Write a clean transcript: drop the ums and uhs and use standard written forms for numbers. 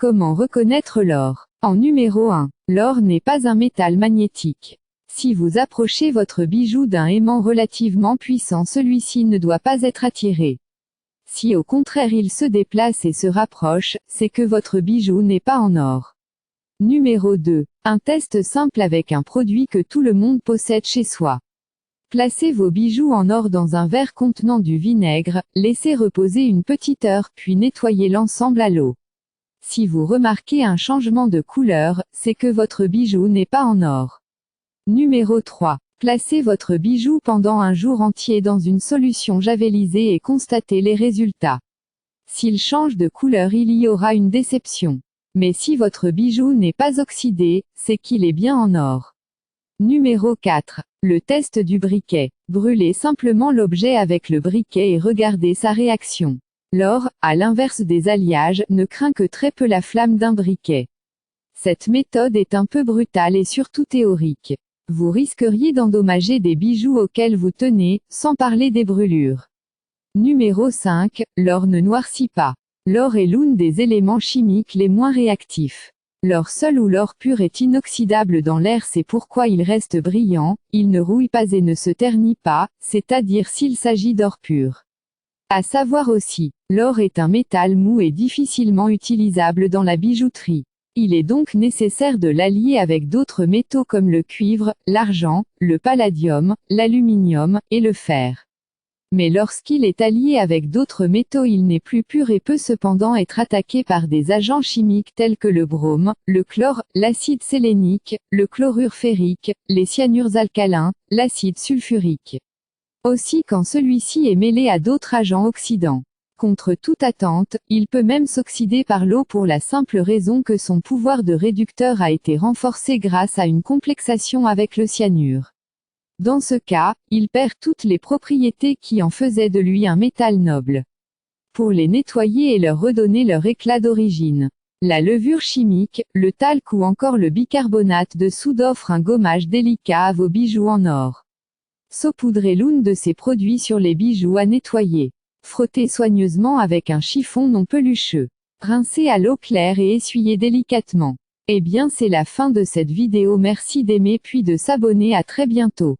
Comment reconnaître l'or? En numéro 1. L'or n'est pas un métal magnétique. Si vous approchez votre bijou d'un aimant relativement puissant, celui-ci ne doit pas être attiré. Si au contraire il se déplace et se rapproche, c'est que votre bijou n'est pas en or. Numéro 2. Un test simple avec un produit que tout le monde possède chez soi. Placez vos bijoux en or dans un verre contenant du vinaigre, laissez reposer une petite heure puis nettoyez l'ensemble à l'eau. Si vous remarquez un changement de couleur, c'est que votre bijou n'est pas en or. Numéro 3. Placez votre bijou pendant un jour entier dans une solution javelisée et constatez les résultats. S'il change de couleur, il y aura une déception. Mais si votre bijou n'est pas oxydé, c'est qu'il est bien en or. Numéro 4. Le test du briquet. Brûlez simplement l'objet avec le briquet et regardez sa réaction. L'or, à l'inverse des alliages, ne craint que très peu la flamme d'un briquet. Cette méthode est un peu brutale et surtout théorique. Vous risqueriez d'endommager des bijoux auxquels vous tenez, sans parler des brûlures. Numéro 5. L'or ne noircit pas. L'or est l'un des éléments chimiques les moins réactifs. L'or seul ou l'or pur est inoxydable dans l'air, c'est pourquoi il reste brillant, il ne rouille pas et ne se ternit pas, c'est-à-dire s'il s'agit d'or pur. À savoir aussi, l'or est un métal mou et difficilement utilisable dans la bijouterie. Il est donc nécessaire de l'allier avec d'autres métaux comme le cuivre, l'argent, le palladium, l'aluminium, et le fer. Mais lorsqu'il est allié avec d'autres métaux, il n'est plus pur et peut cependant être attaqué par des agents chimiques tels que le brome, le chlore, l'acide sélénique, le chlorure ferrique, les cyanures alcalins, l'acide sulfurique. Aussi quand celui-ci est mêlé à d'autres agents oxydants. Contre toute attente, il peut même s'oxyder par l'eau pour la simple raison que son pouvoir de réducteur a été renforcé grâce à une complexation avec le cyanure. Dans ce cas, il perd toutes les propriétés qui en faisaient de lui un métal noble. Pour les nettoyer et leur redonner leur éclat d'origine, la levure chimique, le talc ou encore le bicarbonate de soude offrent un gommage délicat à vos bijoux en or. Saupoudrez l'un de ces produits sur les bijoux à nettoyer. Frottez soigneusement avec un chiffon non pelucheux. Rincez à l'eau claire et essuyez délicatement. Eh bien, c'est la fin de cette vidéo. Merci d'aimer puis de s'abonner. À très bientôt.